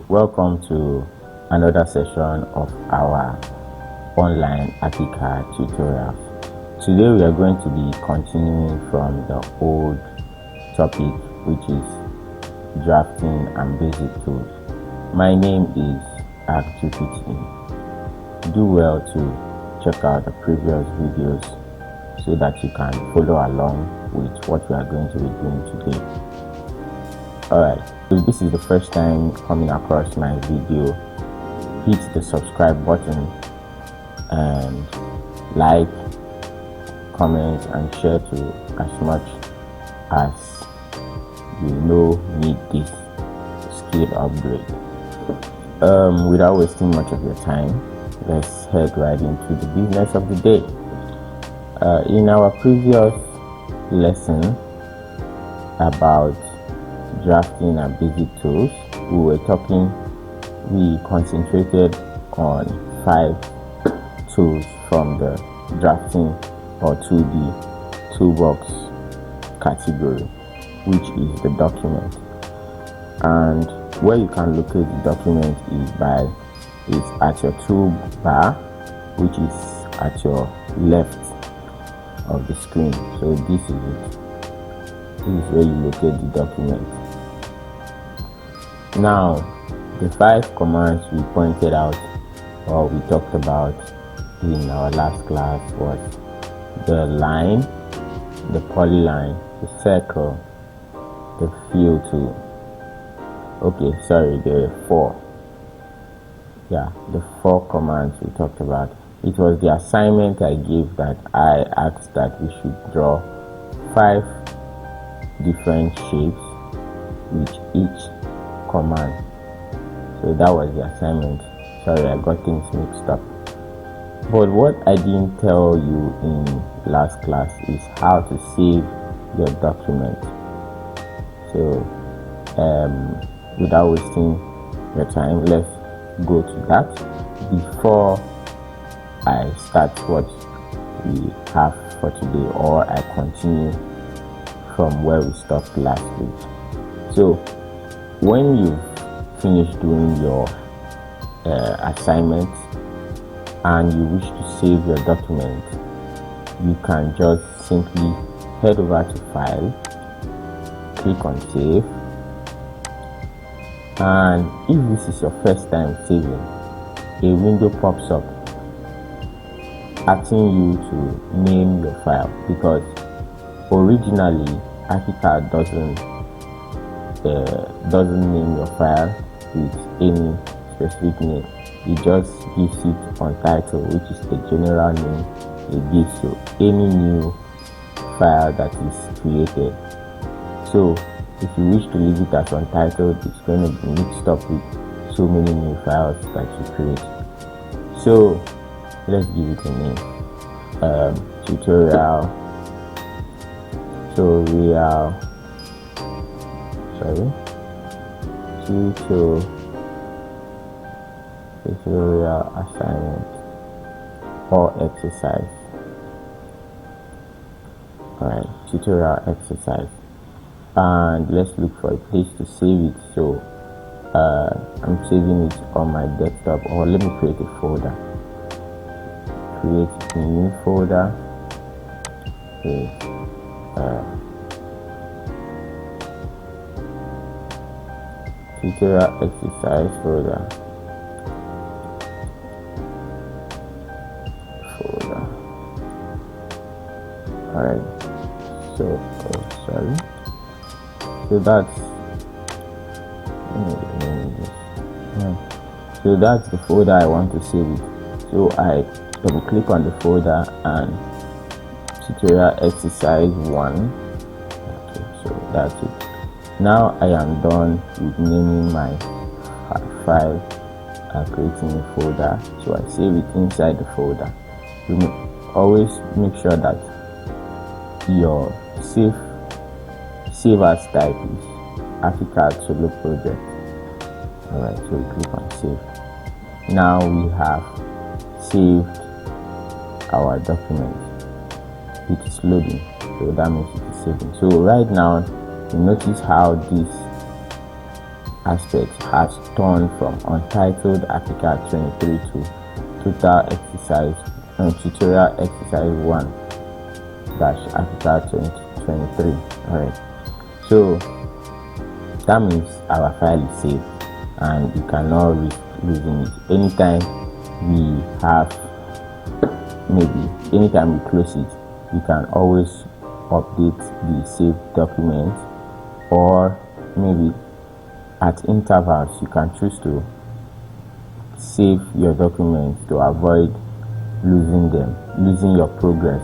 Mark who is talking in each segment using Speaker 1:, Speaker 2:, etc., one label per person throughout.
Speaker 1: Welcome to another session of our online Archicad tutorials. Today we are going to be continuing from the old topic, which is drafting and basic tools. My name is Archicad. Do well to check out the previous videos so that you can follow along with what we are going to be doing today. Alright, if this is the first time coming across my video, hit the subscribe button and like, comment and share to as much as you know need this skill upgrade. Without wasting much of your time, let's head right into the business of the day. In our previous lesson about drafting and basic tools, we concentrated on 5 tools from the drafting or 2D toolbox category, which is the document. And where you can locate the document is at your toolbar, which is at your left of the screen. So this is it. This is where you locate the document. Now, the 5 commands we pointed out or we talked about in our last class was the line, the polyline, the circle, the fill tool. The 4. Yeah, the 4 commands we talked about. It was the assignment I gave that I asked that we should draw 5 different shapes with each command. So that was the assignment. Sorry, I got things mixed up. But what I didn't tell you in last class is how to save your document. So without wasting your time, let's go to that before I start what we have for today, or I continue from where we stopped last week. So when you've finished doing your assignments and you wish to save your document, you can just simply head over to File, click on Save, and if this is your first time saving, a window pops up asking you to name your file, because originally Archicad doesn't name your file with any specific name. It just gives it untitled, which is the general name it gives to any new file that is created. So if you wish to leave it as untitled, it's going to be mixed up with so many new files that you create. So let's give it a name. Tutorial assignment or exercise. Alright, tutorial exercise, and let's look for a place to save it. So I'm saving it on my desktop, or let me create a folder. Create a new folder with tutorial exercise folder. Alright, so that's the folder I want to save it. So I double click on the folder and tutorial exercise 1. Okay, so that's it. Now I am done with naming my file and creating a folder. So I save it inside the folder. You always make sure that your save as type is Archicad solo project. Alright, so we click on save. Now we have saved our document. It is loading, so that means it is saving. So right now you notice how this aspect has turned from untitled Archicad 23 to tutorial exercise 1 Archicad 2023. Alright, so that means our file is saved and we cannot risk losing it. Anytime we close it, we can always update the saved document, or maybe at intervals you can choose to save your documents to avoid losing your progress.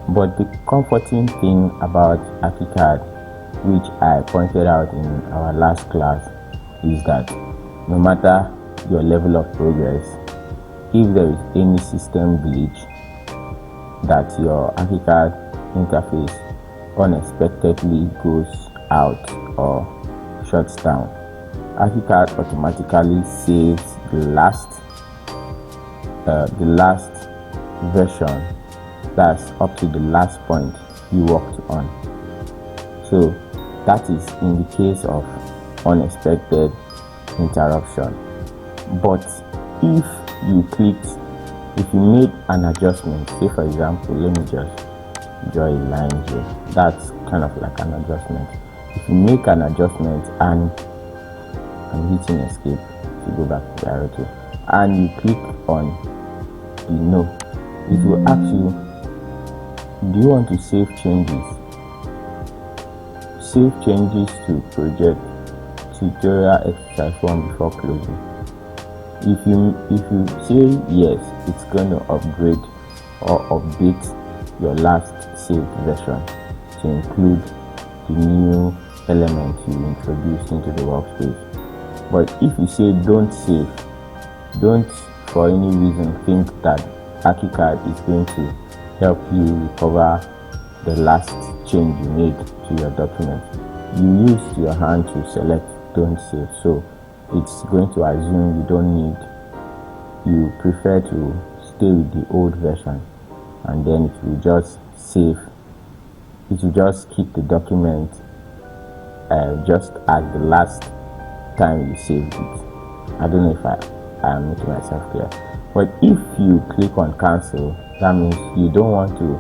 Speaker 1: But the comforting thing about Archicad, which I pointed out in our last class, is that no matter your level of progress, if there is any system glitch that your Archicad interface unexpectedly goes out or shuts down, Archicad automatically saves the last version, that's up to the last point you worked on. So that is in the case of unexpected interruption. But if you made an adjustment, say for example, let me just draw a line here, that's kind of like an adjustment. If you make an adjustment and I'm hitting escape to go back to the arrow key, and you click on the no, it will ask you, do you want to save changes? Save changes to project tutorial exercise 1 before closing. If you say yes, it's going to upgrade or update your last saved version to include the new element you introduced into the workspace. But if you say don't save, don't for any reason think that Archicad is going to help you recover the last change you made to your document. You used your hand to select don't save, so it's going to assume you prefer to stay with the old version, and then it will just save. It will just keep the document just at the last time you saved it. I don't know if I am making myself clear. But if you click on cancel, that means you don't want to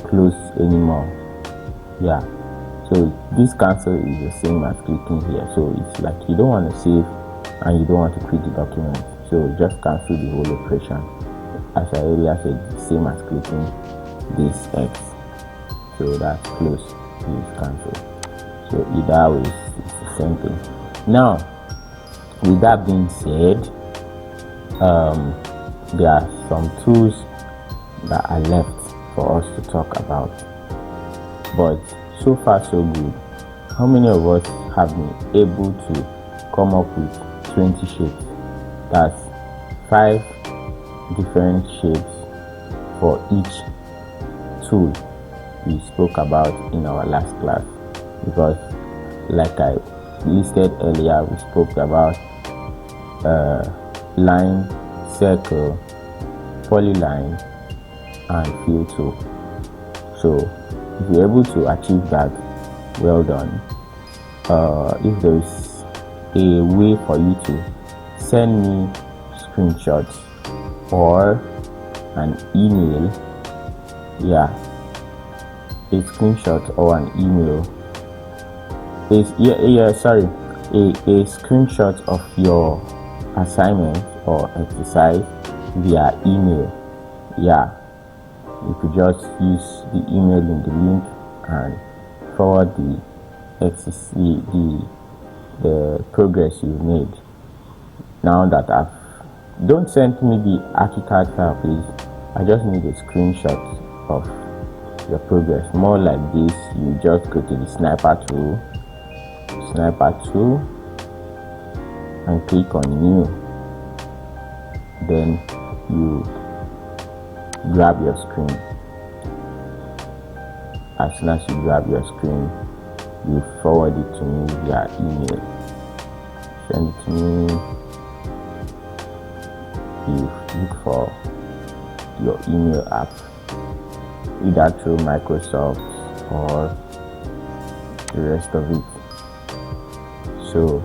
Speaker 1: close anymore. Yeah, so this cancel is the same as clicking here. So it's like you don't want to save and you don't want to quit the document, so just cancel the whole operation. As I earlier said, the same as clicking this X. So that's close, is cancel. So either way, it's the same thing. Now, with that being said, there are some tools that are left for us to talk about, but so far so good. How many of us have been able to come up with 20 shapes? That's 5 different shapes for each tool we spoke about in our last class. Because like I listed earlier, we spoke about line, circle, polyline, and fill tool. So if you're able to achieve that, well done. If there is a way for you to send me screenshots or an email, a screenshot or an email a screenshot of your assignment or exercise via email. You could just use the email in the link and forward the progress you made. Now that don't send me the Archicad file, please. I just need a screenshot of your progress. More like this, you just go to the sniper tool and click on new. Then you grab your screen. As soon as you grab your screen, you forward it to me via email. Send it to me. You look for your email app, either through Microsoft or the rest of it. So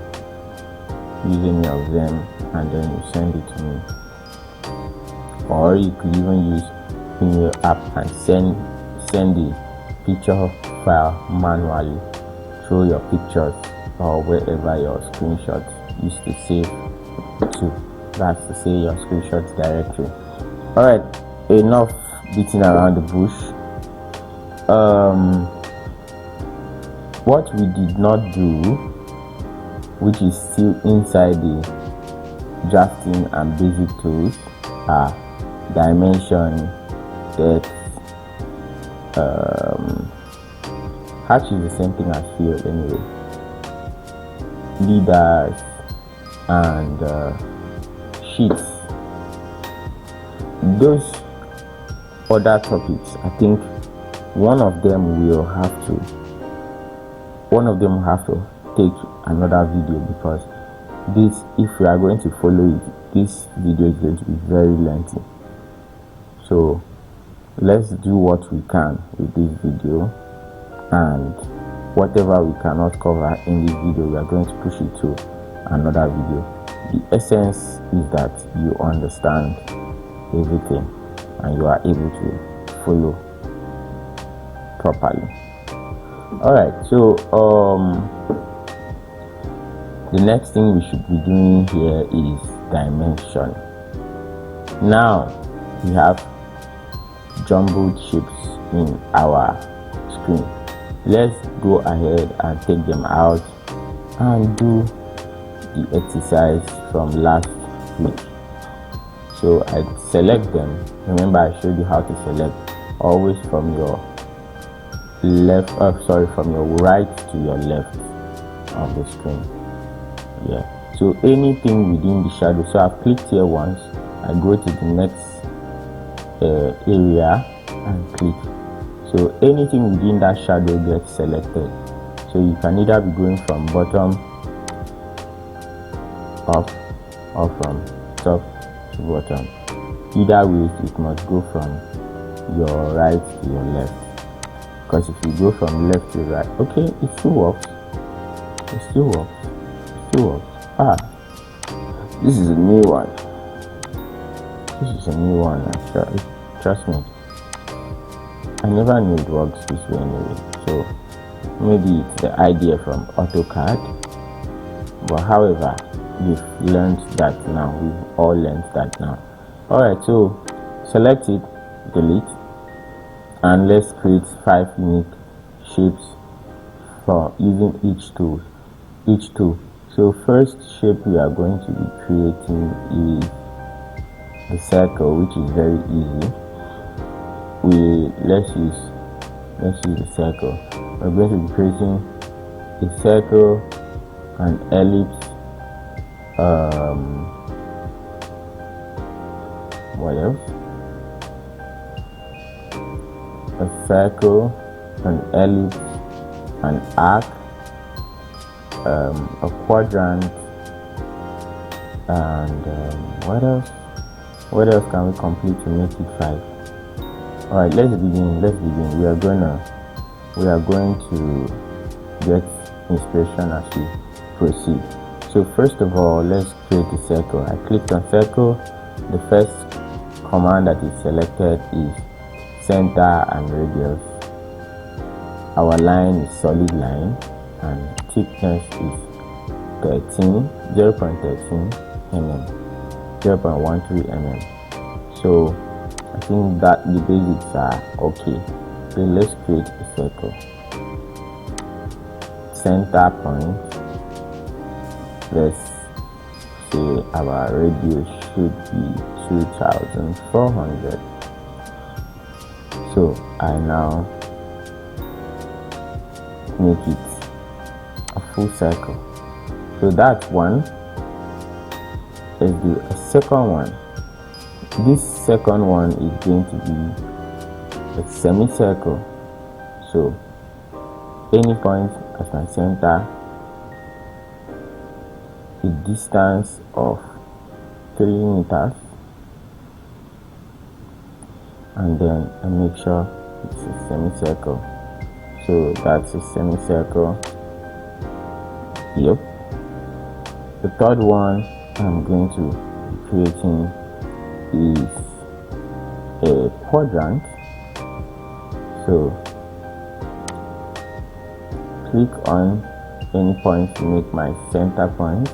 Speaker 1: choose any of them and then you send it to me. Or you could even use email app and send the picture file manually through your pictures or wherever your screenshots used to save to. That's to say your screenshots directory. Alright, enough beating around the bush. What we did not do, which is still inside the drafting and basic tools, are dimension, depth, hatch is the same thing as field anyway, leaders and sheets. Those other topics, I think one of them will have to take another video, because this, if we are going to follow it, this video is going to be very lengthy. So let's do what we can with this video, and whatever we cannot cover in this video, we are going to push it to another video. The essence is that you understand everything and you are able to follow properly. Alright, so the next thing we should be doing here is dimension. Now we have jumbled shapes in our screen. Let's go ahead and take them out and do the exercise from last week. So I select them. Remember, I showed you how to select always from your left, from your right to your left of the screen. Yeah, so anything within the shadow. So I've clicked here once, I go to the next area and click. So anything within that shadow gets selected. So you can either be going from bottom up or from top to bottom. Either way, it must go from your right to your left, because if you go from left to right, okay, it still works. This is a new one. Actually, trust me, I never knew it works this way anyway. So maybe it's the idea from Archicad, but however, we've learned that now. We've all learned that now. Alright, so select it, delete, and let's create 5 unique shapes for using each tool. So first shape we are going to be creating is the circle, which is very easy. Let's use the circle. We're going to be creating a circle, an ellipse, what else? A circle, an ellipse, an arc, a quadrant, and what else can we complete to make it 5? Alright, let's begin. We are going to get inspiration as we proceed. So first of all, let's create a circle. I clicked on circle. The first command that is selected is center and radius. Our line is solid line and thickness is 0.13 mm, 0.13 mm. So I think that the basics are okay. So let's create a circle. Center point, let's say our radius should be 2400. So I now make it a full circle. So that's one. Let's do a second one. This second one is going to be a semicircle. So any point as my center, a distance of 3 meters, and then I make sure it's a semicircle. So that's a semicircle. Yep. The third one I'm going to be creating is a quadrant. So click on any point to make my center point,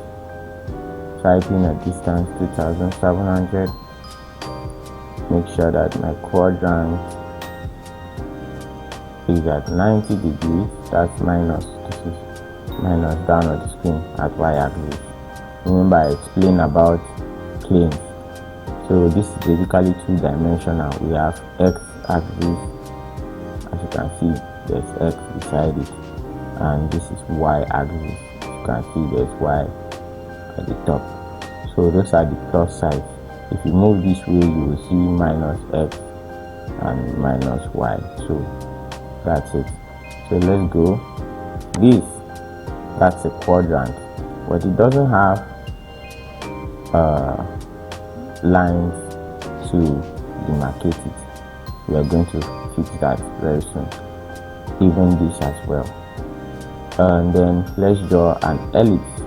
Speaker 1: type in a distance 2700, make sure that my quadrant is at 90 degrees, that's minus, this is minus down on the screen at y-axis. Remember I explained about planes, so this is basically two-dimensional. We have x-axis, as you can see there's x beside it, and this is y-axis. You can see there's y at the top. So those are the plus sides. If you move this way, you will see minus x and minus y. So that's it. So let's go. That's a quadrant, but it doesn't have lines to demarcate it. We are going to fix that very soon. Even this as well. And then let's draw an ellipse.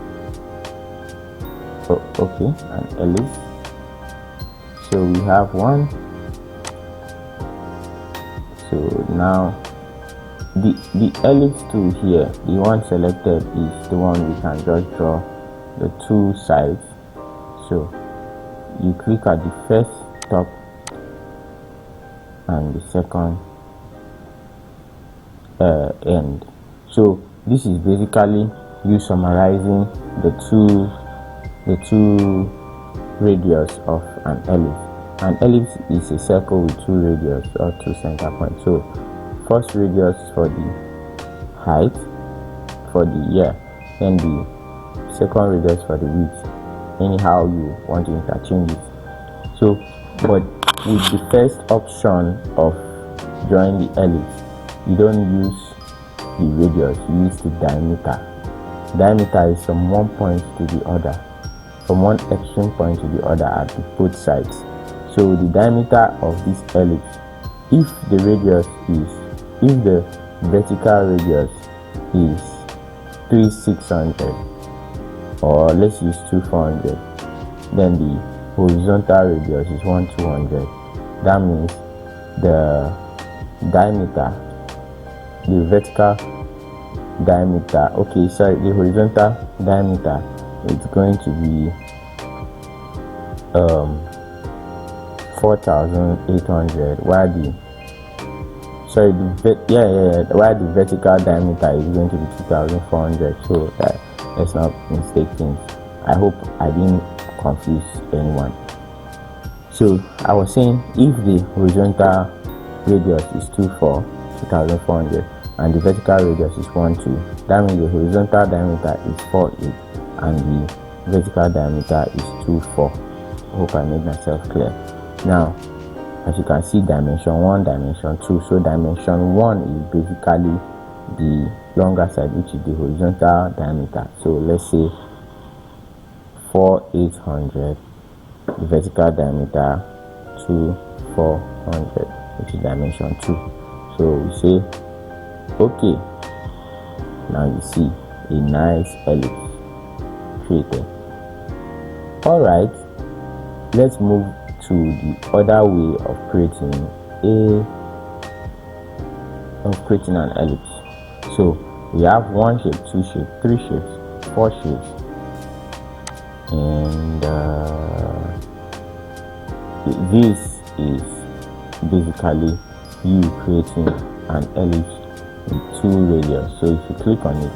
Speaker 1: Okay, an ellipse. So we have one. So now the ellipse tool here, the one selected is the one we can just draw the two sides. So you click at the first top and the second end. So this is basically you summarizing the two radius of an ellipse. An ellipse is a circle with two radius or two center points. So first radius for the height, for the then the second radius for the width. Anyhow you want to interchange it. So, but with the first option of drawing the ellipse, you don't use the radius, you use the diameter. Diameter is from one point to the other, from one extreme point to the other at both sides. So the diameter of this ellipse, if the vertical radius is 3600, or let's use 2400, then the horizontal radius is 1200. That means the diameter, the vertical diameter, the horizontal diameter is going to be 4800, while the vertical diameter is going to be 2400. So that let's not mistake things. I hope I didn't confuse anyone. So I was saying, if the horizontal radius is 2400 and the vertical radius is 12, that means the horizontal diameter is 48 and the vertical diameter is 24. I hope I made myself clear. Now, as you can see, dimension 1, dimension 2. So dimension 1 is basically the longer side, which is the horizontal diameter. So let's say 4800, the vertical diameter 2400, which is dimension 2. So we say okay. Now you see a nice ellipse created. Alright, let's move to the other way of creating an ellipse. So we have one shape, two shapes, three shapes, four shapes, and this is basically you creating an ellipse with two radius. So if you click on it,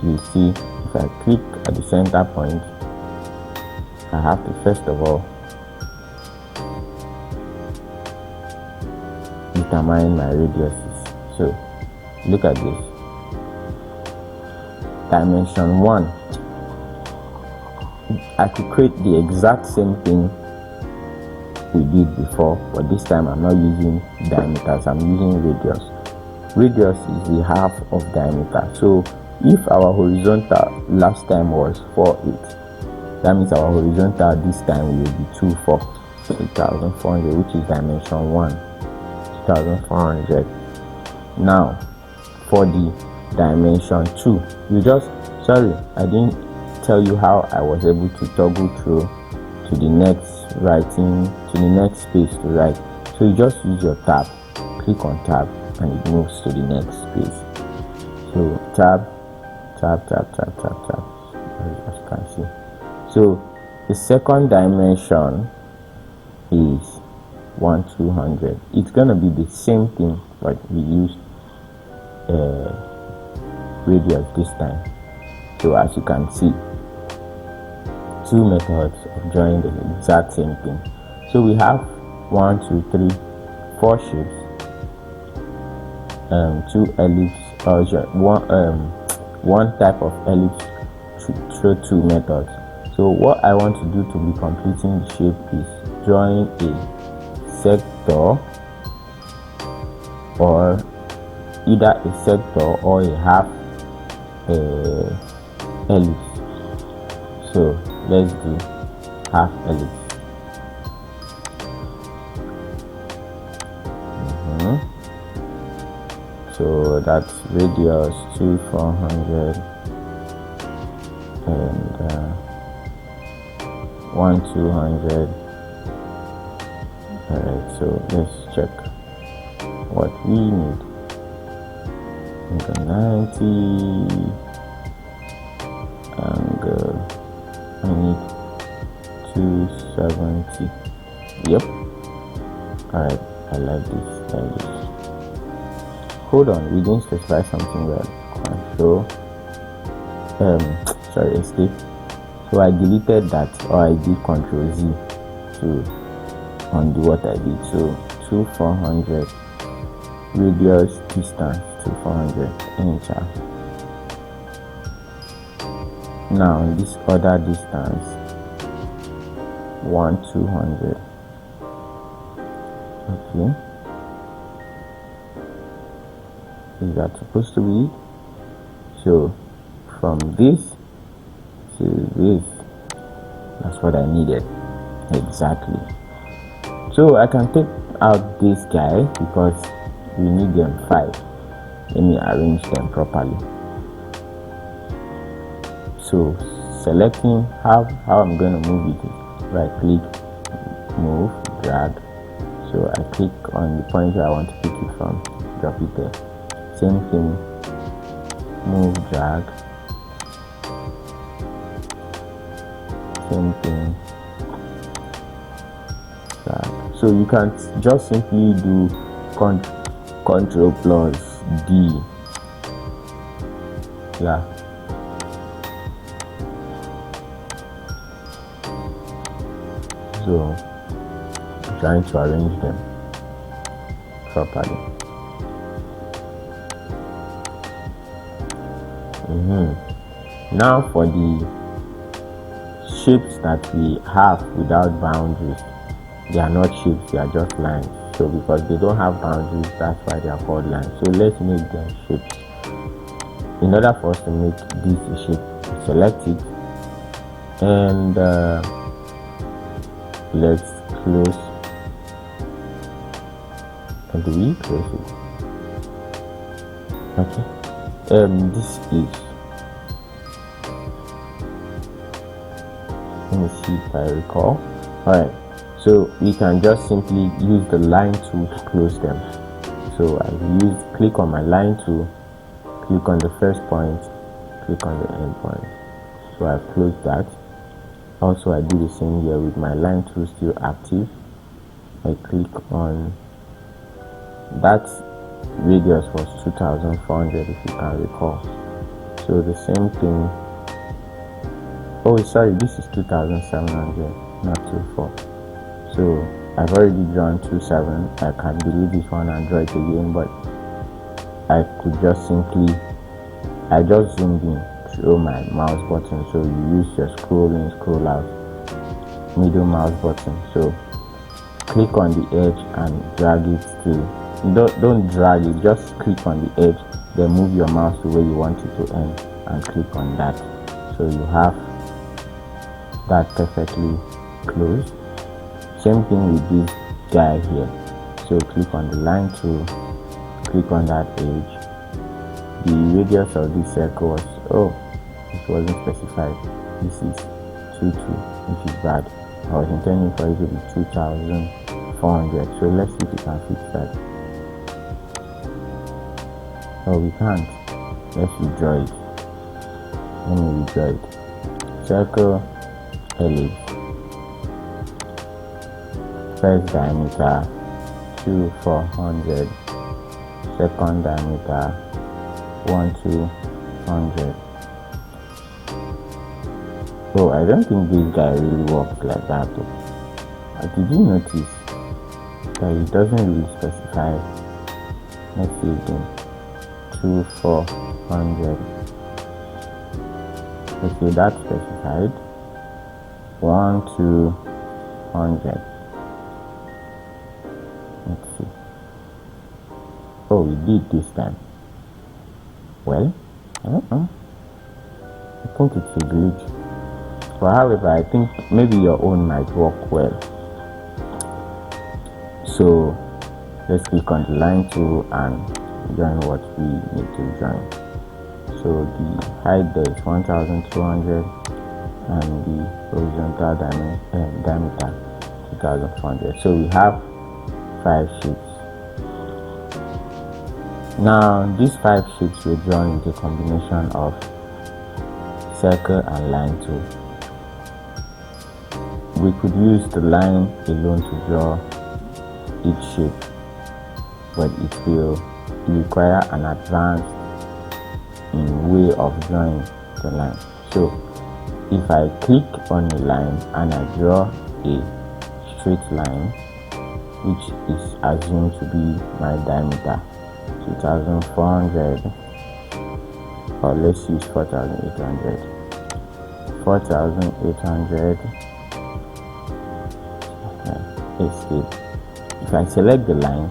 Speaker 1: you see if I click at the center point, I have to first of all determine my radiuses. So look at this. Dimension 1, I could create the exact same thing we did before, but this time I'm not using diameters, I'm using radius. Radius is the half of diameter. So if our horizontal last time was 48, that means our horizontal this time will be 2400, which is dimension 1, 2400. Now for the dimension 2, I didn't tell you how I was able to toggle through to the next writing, to the next space to write. So you just use your tab, click on tab, and it moves to the next space. So tab, tab, tab, tab, tab, tab, as you can see. So the second dimension is 1/200. It's gonna be the same thing, but we use radius this time. So as you can see, two methods of drawing the exact same thing. So we have 1, 2, 3, 4 shapes, 2 ellipse, or one type of ellipse through 2 methods. So what I want to do to be completing the shape is drawing a sector, or either a sector or a half ellipse. So let's do half ellipse. So that's radius 2/400 and 1/200. Alright, so let's check what we need. 90 angle, I need 270. Yep. Alright, I like this. Hold on, we didn't specify something well. Control escape. So I deleted that, or I did Control Z to undo what I did. So 2/400 radius, distance 2/400, enter. Now this other distance 1/200. Okay, is that supposed to be? So from this to this, that's what I needed exactly. So I can take out this guy because we need them 5. Let me arrange them properly. So selecting how I'm going to move it is right click, move, drag. So I click on the point where I want to pick it from, drop it there. Same thing, move, drag. Same thing, drag. So you can just simply do Control plus D. Yeah. So I'm trying to arrange them properly. Now for the shapes that we have without boundaries, they are not shapes, they are just lines. So because they don't have boundaries, that's why they are called lines. So let's make them shapes. In order for us to make this a shape, select it and let's close. And do we close it? Okay. This is, let me see if I recall. Alright, so we can just simply use the line tool to close them. So I use, click on my line tool, click on the first point, click on the end point. So I've closed that. Also I do the same here with my line tool still active. I click on that. Radius was 2,400 if you can recall. So the same thing. Oh sorry, this is 2,700, not 24. So I've already drawn 27. I can delete this one and draw it again, but I could just simply, I just zoomed in through my mouse button. So you use your scroll in, scroll out, middle mouse button. So click on the edge and drag it to, don't drag it, just click on the edge, then move your mouse to where you want it to end and click on that. So you have that perfectly closed. Same thing with this guy here. So click on the line tool, click on that edge. The radius of this circle was, oh, it wasn't specified. this is 22, which is bad. I was intending for it to be 2,400. So let's see if we can fix that. Oh, we can't. Let's redraw it. Let me redraw it. Circle, ellipse, first diameter 2,400, second diameter 1,200. Oh, I don't think this guy really works like that though. Did you notice that it doesn't really specify? Let's see again. 2,400. Okay, that's specified. 1,200. Let's see. Oh, we did this time. Well, I don't know. I think it's a glitch. But however, I think maybe your own might work well. So let's click on the line tool and join what we need to join. So the height there is 1,200 and the horizontal diameter 2,400. So we have 5 shapes. Now these 5 shapes were drawn with a combination of circle and line tool. We could use the line alone to draw each shape, but it will require an advanced way of drawing the line. So if I click on a line and I draw a straight line, which is assumed to be my diameter 2,400, or let's use 4,800. 4,800. Escape. If I select the line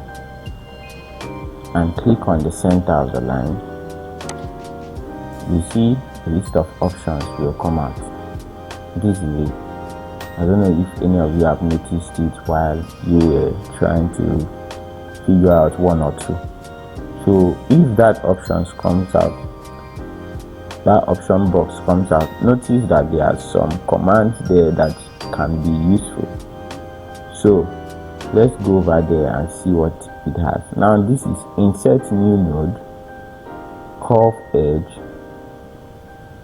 Speaker 1: and click on the center of the line, you see a list of options will come out. This is it. I don't know if any of you have noticed it while you were trying to figure out one or two. So if that option comes out, that option box comes out, notice that there are some commands there that can be useful. So let's go over there and see what it has. Now this is insert new node, curve edge,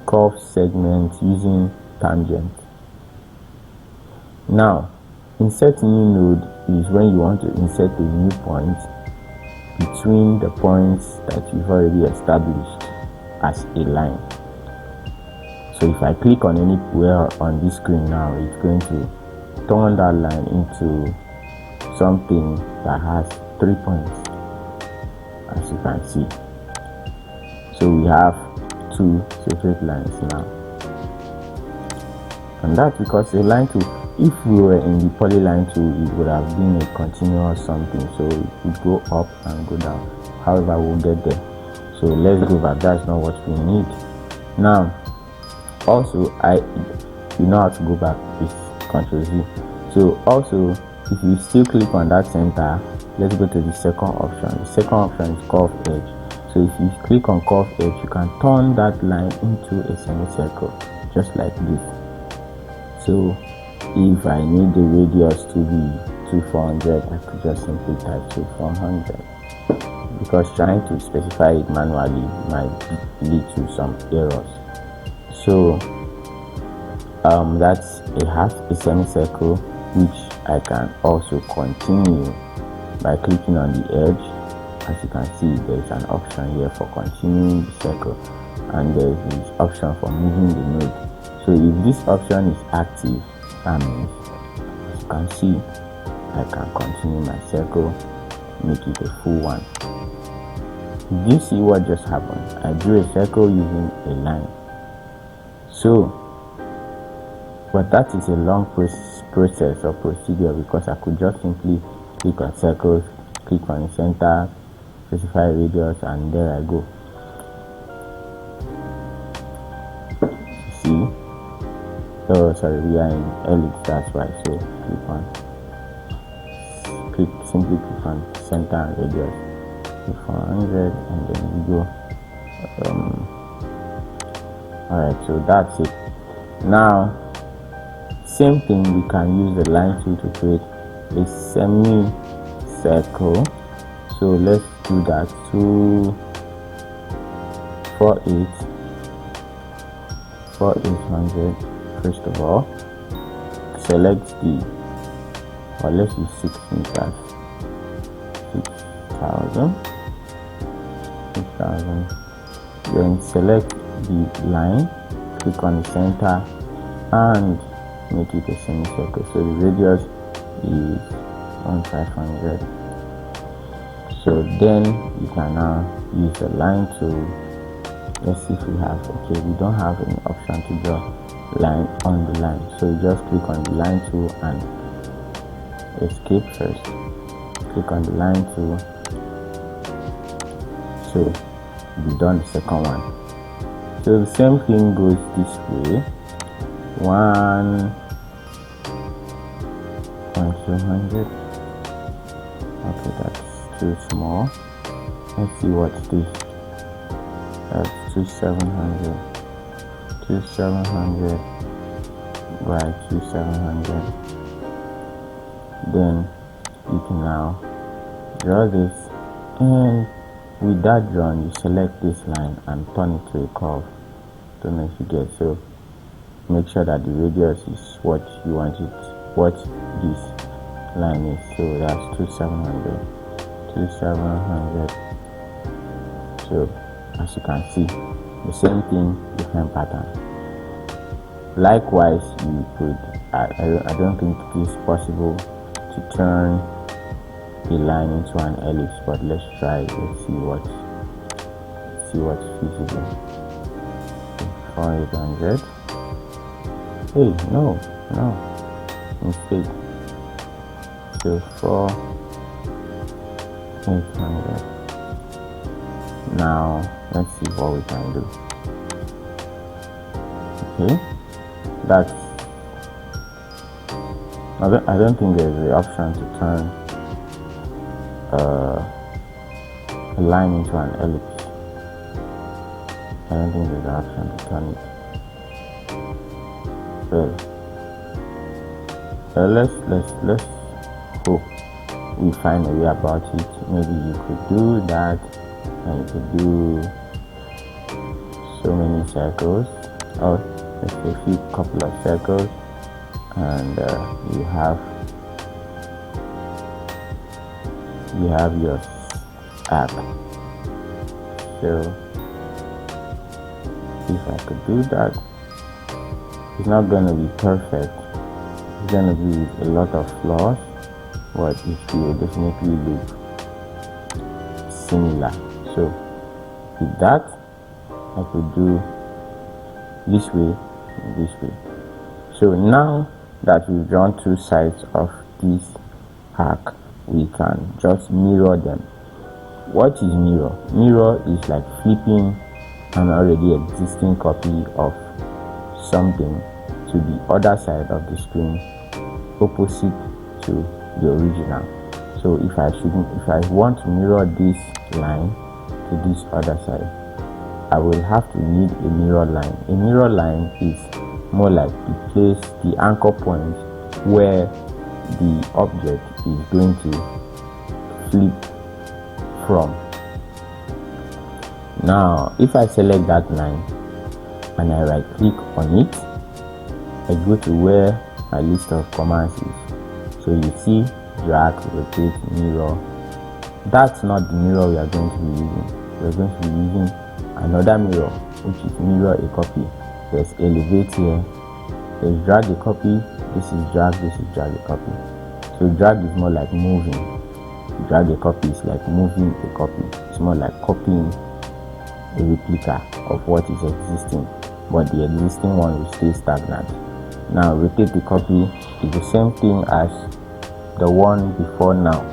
Speaker 1: curve segment using tangent. Now insert new node is when you want to insert a new point between the points that you've already established as a line. So if I click on anywhere on this screen now, it's going to turn that line into something that has 3 points, as you can see. So we have 2 separate lines now, and that's because a line tool, if we were in the polyline tool, it would have been a continuous something, so it would go up and go down. However, we'll get there. So let's go back. That's not what we need. Now also, you know how to go back with Ctrl Z. So also, if you still click on that center, let's go to the second option. The second option is curve edge. So if you click on curve edge, you can turn that line into a semicircle, just like this. So if I need the radius to be 2,400, I could just simply type 2,400, because trying to specify it manually might lead to some errors. So that's a semicircle, which I can also continue by clicking on the edge. As you can see, there is an option here for continuing the circle, and there is this option for moving the node. So if this option is active, that means, as you can see, I can continue my circle, make it a full one. Did you see what just happened? I drew a circle using a line. So, but that is a long process or procedure, because I could just simply click on circles, click on the center, specify radius, and there I go. See? Oh, sorry, we are in ellipse, that's why. So simply click on center and radius, 400, and then we go. Alright, so that's it. Now same thing, we can use the line tool to create a semicircle. So let's do that. 4800. First of all, select let's use 6 meters. 6,000. Then select the line, click on the center and make it a semicircle. So the radius is 1500. So then you can now use the line tool. Let's see if we have, okay, we don't have any option to draw line on the line, so you just click on the line tool and escape first. Click on the line tool. So we've done the second one. So the same thing goes this way. 1.200. Okay, that's too small. Let's see what's this. That's 2700. 2700 by 2700. Then you can now draw this, and with that drawn, you select this line and turn it to a curve. Don't know if you get. So make sure that the radius is what you want it, what this line is. So that's 2700. So as you can see, the same thing, different pattern. Likewise, you could, I don't think it is possible to turn a line into an ellipse, but let's try. Let's see what's feasible. 400. Hey, no, mistake. So 4800. Now let's see what we can do. Okay, that's, I don't think there's the option to turn a line into an ellipse. I don't think there's an option to turn it. So let's hope we find a way about it. Maybe you could do that, and you could do so many circles, or let's say a couple of circles, and you have your app. So if I could do that, it's not going to be perfect. It's going to be a lot of flaws, but it will definitely look similar. So with that, I could do this way and this way. So now that we've drawn two sides of this arc, we can just mirror them. What is mirror? Mirror is like flipping an already existing copy of something to the other side of the screen, opposite to the original. So if I want to mirror this line to this other side, I will have to need a mirror line. A mirror line is more like the anchor point where the object is going to flip from. Now if I select that line and I right click on it, I go to where my list of commands is. So you see drag, rotate, mirror. That's not the mirror we are going to be using. We are going to be using another mirror, which is mirror a copy. There's elevate here, there's drag a copy, this is drag a copy. So drag is more like moving, drag a copy is like moving a copy. It's more like copying a replica of what is existing, but the existing one will stay stagnant. Now rotate the copy is the same thing as the one before. Now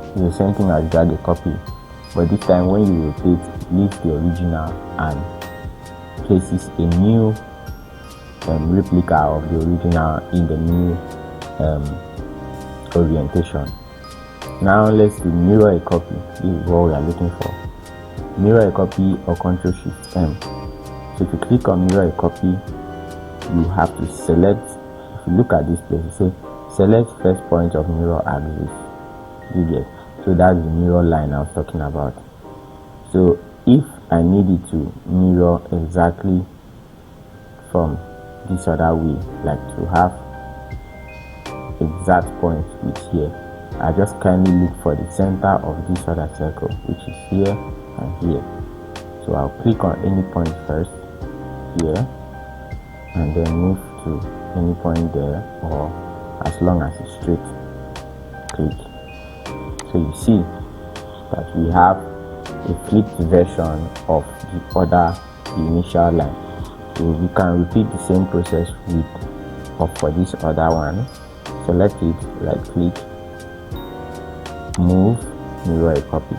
Speaker 1: it's the same thing as drag a copy, but this time when you rotate, it leaves the original and places a new replica of the original in the new orientation. Now let's do mirror a copy. This is what we are looking for. Mirror a copy or Ctrl Shift M. So if you click on mirror a copy, you have to select. If you look at this place, you say select first point of mirror axis. You get, so that's the mirror line I was talking about. So if I need it to mirror exactly from this other way, like to have exact point with here, I just kindly look for the center of this other circle, which is here and here. So I'll click on any point first here and then move to any point there, or as long as it's straight, click. So you see that we have a flipped version of the initial line. So we can repeat the same process for this other one. Select it, right click, move, mirror a copy.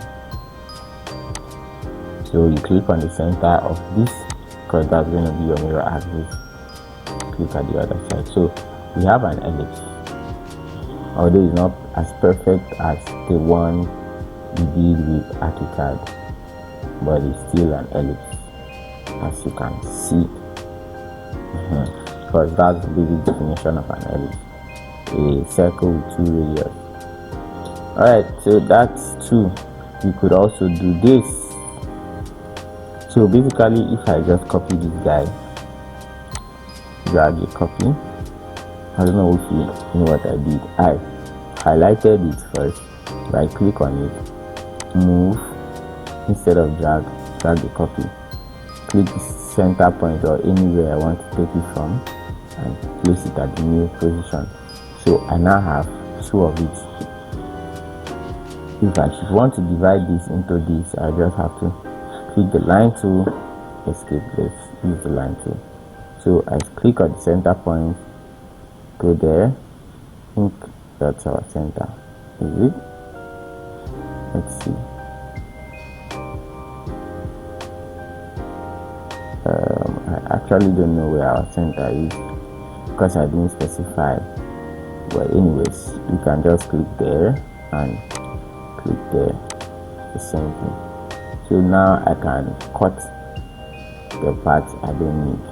Speaker 1: So you click on the center of this, because that's going to be your mirror axis. Click at the other side. So we have an ellipse, although it's not as perfect as the one we did with Archicad, but it's still an ellipse, as you can see, because that's the basic definition of an ellipse, a circle with two radius. Alright, so that's two. You could also do this. So basically, if I just copy this guy, drag a copy, I don't know if you know what I did. I highlighted it first, right click on it, move, instead of drag the copy, click the center point or anywhere I want to take it from and place it at the new position. So I now have two of it. If I should want to divide this into this, I just have to click the line tool, escape this, use the line tool. So I click on the center point, go there, I think that's our center. Is it? Let's see. I actually don't know where our center is because I didn't specify. But anyways, you can just click there and click there, the same thing. So now I can cut the parts I don't need.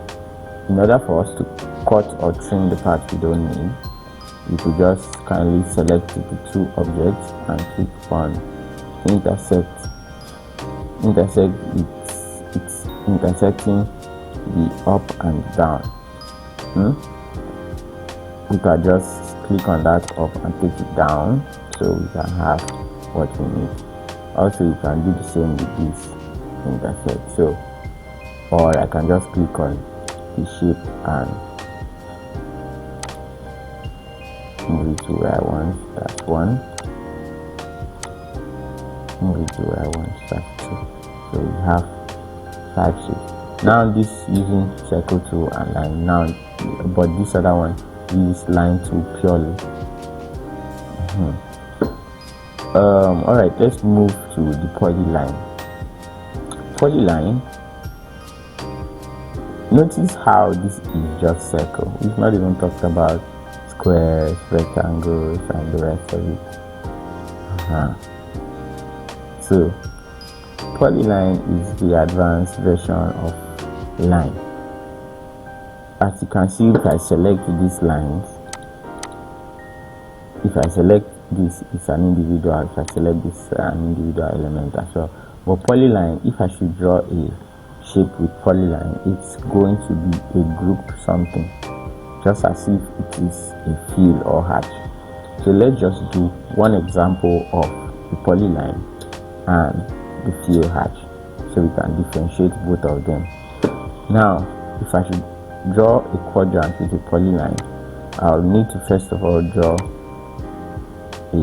Speaker 1: In order for us to cut or trim the parts we don't need, you could just kindly select the two objects and click on intersect. It's intersecting the up and down. You can just click on that up and take it down, so we can have what we need. Also, you can do the same with this intersect. So, or I can just click on the shape and move it to where I want. That's one. Move it to where I want. That's two. So we have 5 shapes. Now this using circle tool and line. Now, but this other one uses line tool purely. Alright, let's move to the polyline. Notice how this is just circle. We've not even talked about squares, rectangles, and the rest of it. So polyline is the advanced version of line. As you can see, if I select these lines, if I select this, it's an individual. If I select this, an individual element as well. But polyline, if I should draw a shape with polyline, it's going to be a group something, just as if it is a field or hatch. So let's just do one example of the polyline and the field hatch, so we can differentiate both of them. Now, if I should draw a quadrant with a polyline, I'll need to first of all draw a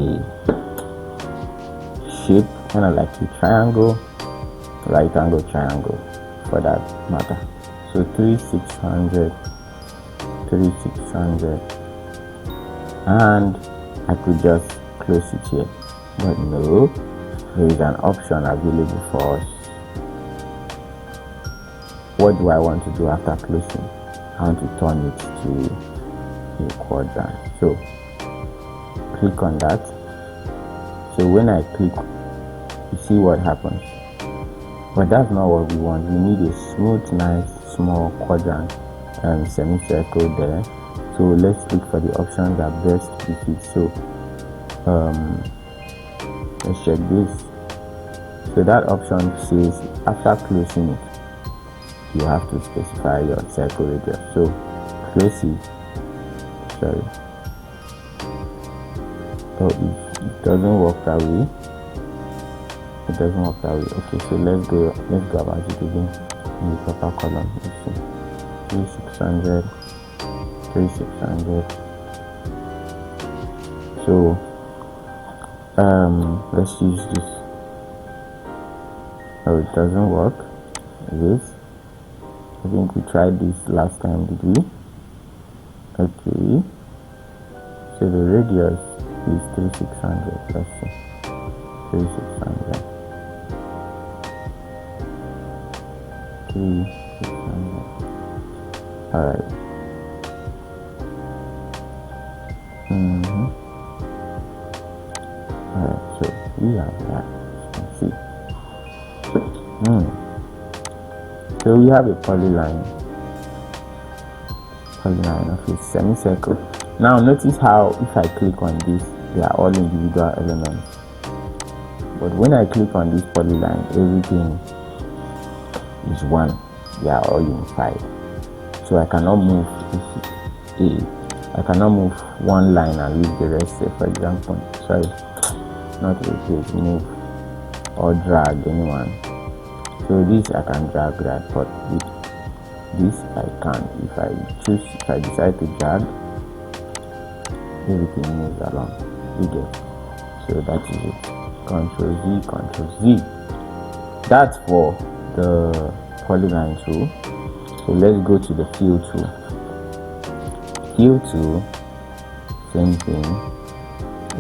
Speaker 1: shape kind of like a triangle, right angle triangle for that matter. So 3, 600, 3, 600, and I could just close it here. But no, there is an option available for us. What do I want to do after closing? I want to turn it to a quadrant. So click on that. So when I click, you see what happens. But that's not what we want. We need a smooth, nice, small quadrant semicircle there. So let's look for the options that best fit it. So let's check this. So that option says after closing it, you have to specify your circle radius. So close it. Sorry. So it doesn't work that way. It doesn't work that way. Okay, so let's go about it again in the proper column. Let's see. 3600, 3600. So let's use this. Oh, it doesn't work. This, I think we tried this last time, did we? Okay, so the radius is 3600. Let's see, 3600, 3600. All right. All right, so we have that. Let's see. So we have a polyline of a semicircle. Now notice how if I click on this, they are all individual elements. But when I click on this polyline, everything is one. They are all unified. So I cannot move I cannot move one line and leave the rest. Say for example, sorry, not rotate, move or drag anyone. So this I can drag that, but with this I can't. If I decide to drag, everything moves along. You get. So that is it. Control Z. That's for the polyline tool. So let's go to the fill tool. Fill tool, same thing.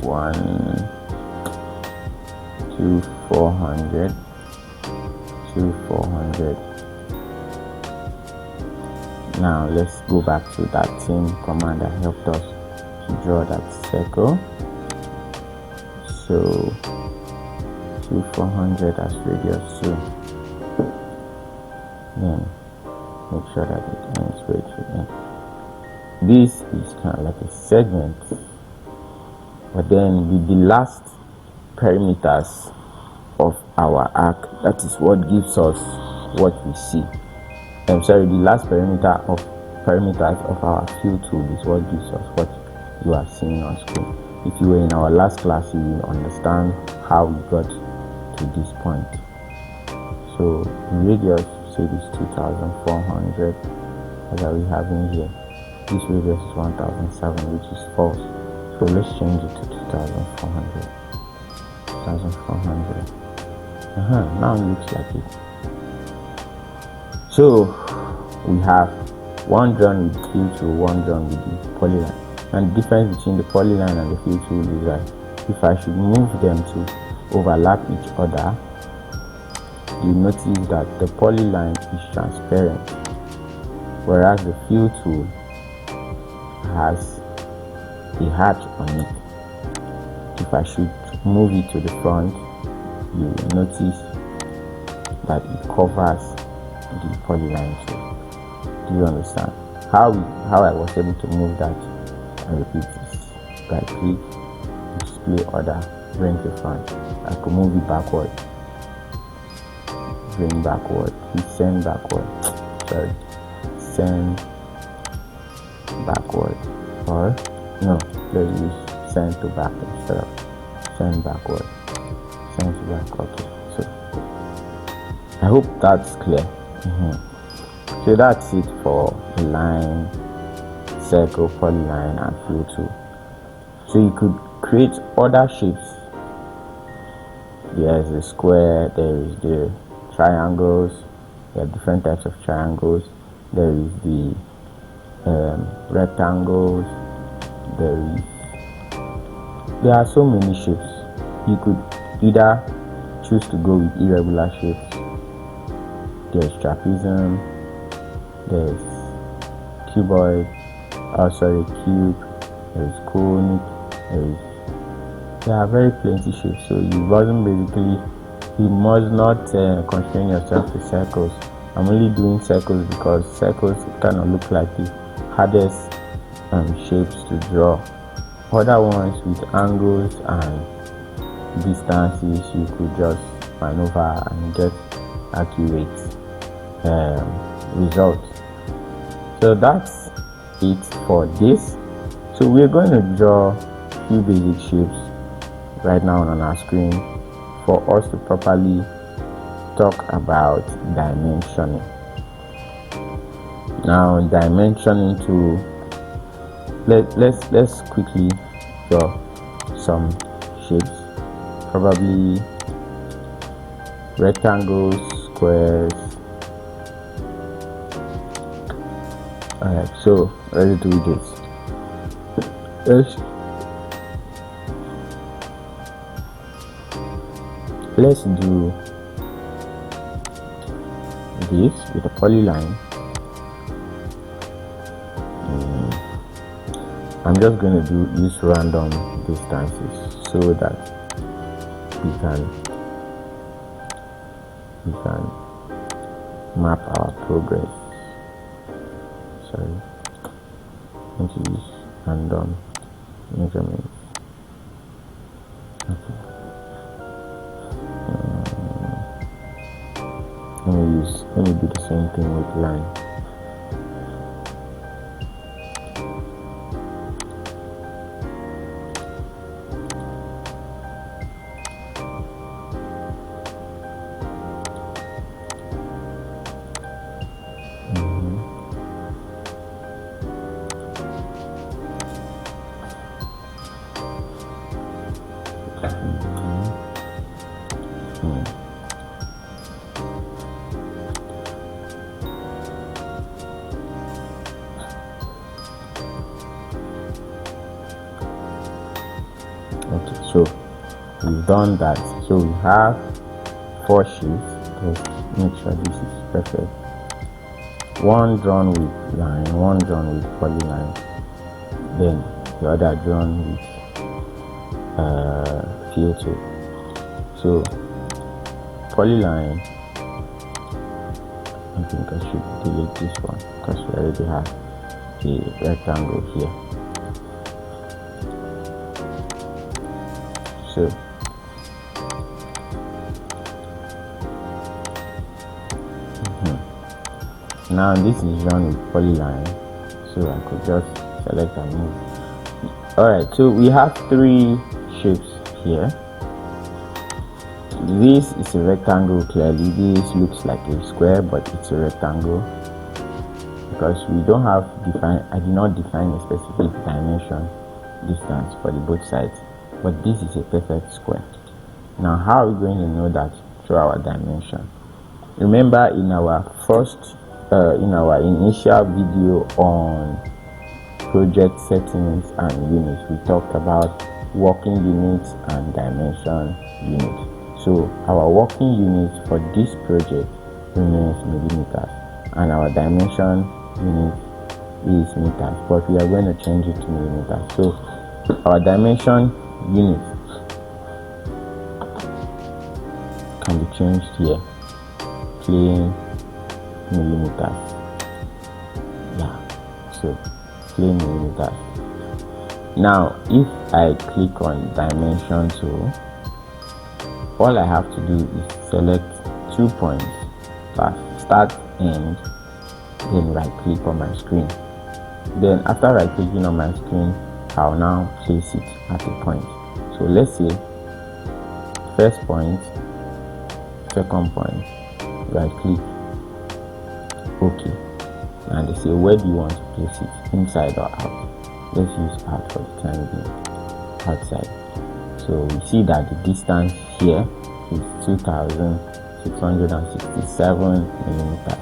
Speaker 1: 1 to 400. To 400. Now let's go back to that same command that helped us to draw that circle. So to 400 as radius 2. Then make sure that it ends where it should end. This is kind of like a segment, but then with the last perimeters of our arc, that is what gives us what we see. I'm sorry, the last perimeters of our fill tool is what gives us what you are seeing on screen. If you were in our last class, you will understand how we got to this point. So radius, say this 2400 that we have in here. This radius is 1007, which is false. So let's change it to 2400. 2400. Now it looks like it. So we have one drawn with the fill tool, one drawn with the polyline. And the difference between the polyline and the fill tool is that if I should move them to overlap each other, you notice that the polyline is transparent, whereas the fill tool has a hatch on it. If I should move it to the front, you will notice that it covers the polyline tool. Do you understand how I was able to move that? And repeat this. Right click, display order, bring to front. I could move it backward, bring backward, send backward, sorry, send backward, or no, let's use send to back instead of send backward, send to back. Okay, so I hope that's clear. So that's it for the line, circle, polyline, and fill tool. So you could create other shapes. There is the square, there is the triangles. There are different types of triangles. There is the rectangles. There are so many shapes. You could either choose to go with irregular shapes. There's trapezium. There's cuboid. Cube. There's conic. There are very plenty shapes. So you must not constrain yourself to circles. I'm only doing circles because circles kind of look like the hardest shapes to draw. Other ones with angles and distances, you could just maneuver and get accurate results. So that's it for this. So we're going to draw a few basic shapes right now on our screen for us to properly talk about dimensioning. Now, dimensioning to let's quickly draw some shapes, probably rectangles, squares. Alright, so let's do this. Let's do this with a polyline. I'm just going to use random distances so that we can map our progress. Sorry, I'm going to use random measurements. Okay. Let me do the same thing with line. Okay, so we've done that. So we have 4 sheets. Let's make sure this is perfect. One drawn with line, one drawn with polyline, then the other drawn with filter. So polyline, I think I should delete this one because we already have a rectangle here. So now this is done with polyline, so I could just select and move. Alright, so we have 3 shapes here. This is a rectangle. Clearly this looks like a square, but it's a rectangle because we don't have I did not define a specific dimension distance for the both sides, but this is a perfect square. Now how are we going to know that through our dimension? Remember in our initial video on project settings and units, we talked about working units and dimension units. So our working unit for this project remains millimeters and our dimension unit is meters, but we are going to change it to millimeters. So our dimension unit can be changed here, plain millimeters. Yeah, so plain millimeters. Now if I click on dimension tool, all I have to do is select 2 points, start, end, then right click on my screen. Then after right clicking on my screen, I'll now place it at a point. So let's say first point, second point, right click, OK. And they say, where do you want to place it, inside or out? Let's use out for the time being, outside. So we see that the distance here is 2667 millimeters.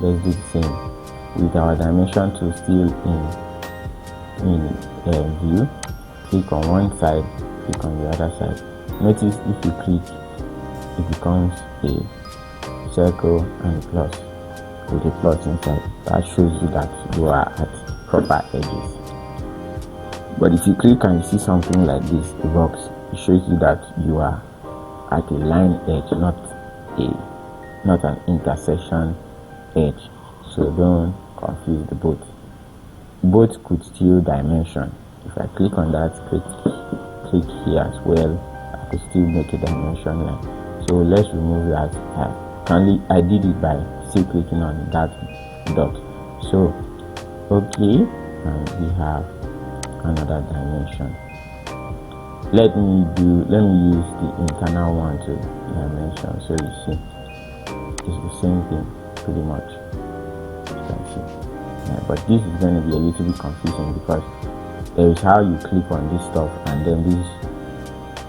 Speaker 1: Let's do the same with our dimension tool still in view. Click on one side, click on the other side. Notice if you click, it becomes a circle and plus with a plus inside. That shows you that you are at proper edges. But if you click and you see something like this, a box, it shows you that you are at a line edge, not an intersection edge, so don't confuse the both. Both could still dimension. If I click on that, click here as well, I could still make a dimension line. So let's remove that. I did it by still clicking on that dot. So okay, and we have another dimension. Let me use the internal one to dimension, so you see it's the same thing pretty much, you can see. Yeah, but this is going to be a little bit confusing because there is how you click on this stuff and then this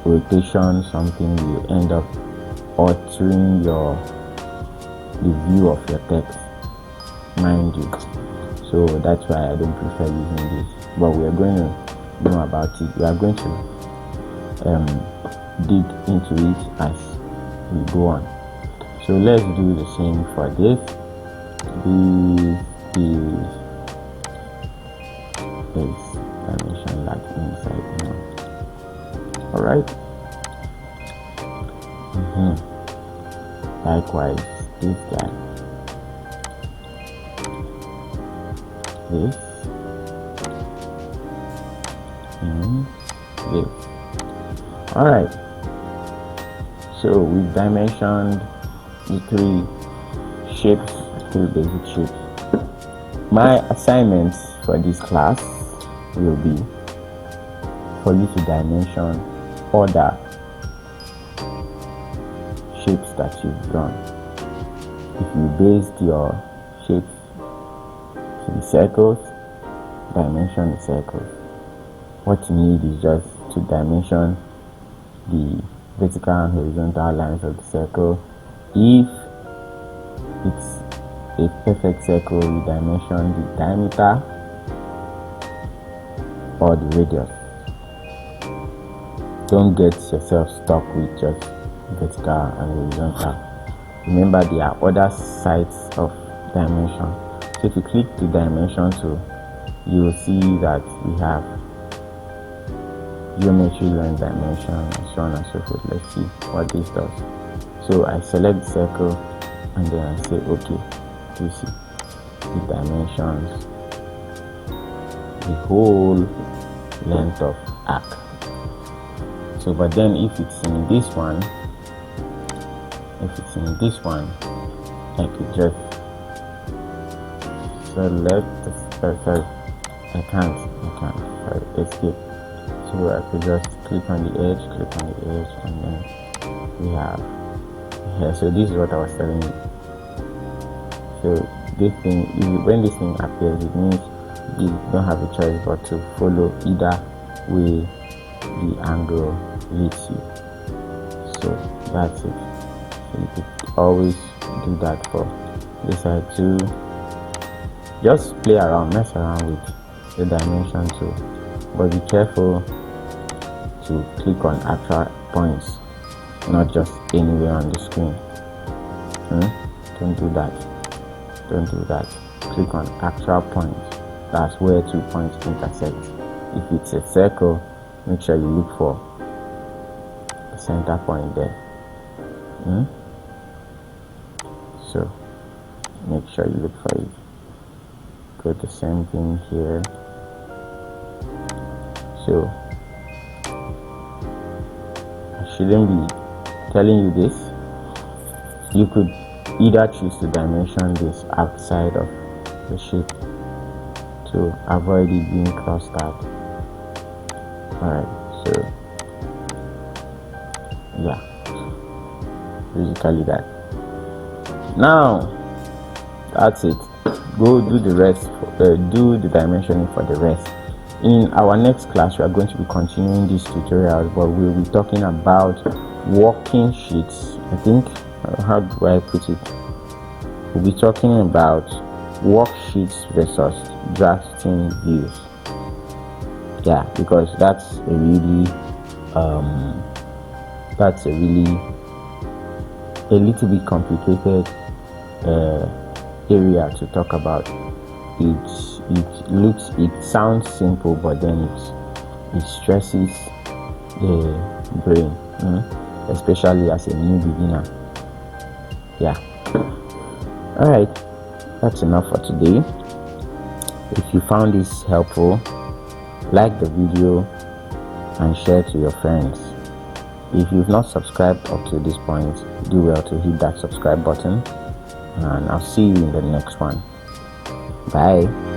Speaker 1: rotation something will end up altering the view of your text, mind you. So that's why I don't prefer using this, but we are going to know about it. We are going to dig into it as we go on. So let's do the same for this. This is dimension like inside now. All right. Likewise, this guy. This. This. All right. So we've dimensioned the three shapes, three basic shapes. My assignments for this class will be for you to dimension other shapes that you've drawn. If you based your shapes to the circles, dimension the circles. What you need is just to dimension the vertical and horizontal lines of the circle. If it's a perfect circle, you dimension the diameter or the radius. Don't get yourself stuck with just vertical and horizontal. Remember, there are other sides of dimension. So if you click the dimension tool, you will see that we have geometry, line dimension, and so on and so forth. Let's see what this does. So I select the circle and then I say okay. You see the dimensions, the whole length of arc. So but then if it's in this one, I could just select the I can't escape. So I could just click on the edge, and then we have here. So this is what I was telling you. So this thing, when this thing appears, it means you don't have a choice but to follow either way the angle leads you. So that's it. So you could always do that for this side too. Just play around, mess around with the dimension tool, but be careful to click on actual points, not just anywhere on the screen. Don't do that. Click on actual points. That's where 2 points intersect. If it's a circle, make sure you look for the center point there. So make sure you look for it. Go the same thing here. So I shouldn't be telling you this. You could either choose to dimension this outside of the shape to avoid it being clustered. Alright, so yeah, basically that. Now that's it. Go do the rest, do the dimensioning for the rest. In our next class, we are going to be continuing this tutorial, but we'll be talking about working sheets. I think, how do I put it? We'll be talking about worksheets versus drafting views. Yeah, because that's a little bit complicated area to talk about. It sounds simple, but then it stresses the brain, especially as a new beginner. Yeah. All right. That's enough for today. If you found this helpful, like the video and share to your friends. If you've not subscribed up to this point, do well to hit that subscribe button, and I'll see you in the next one. Bye.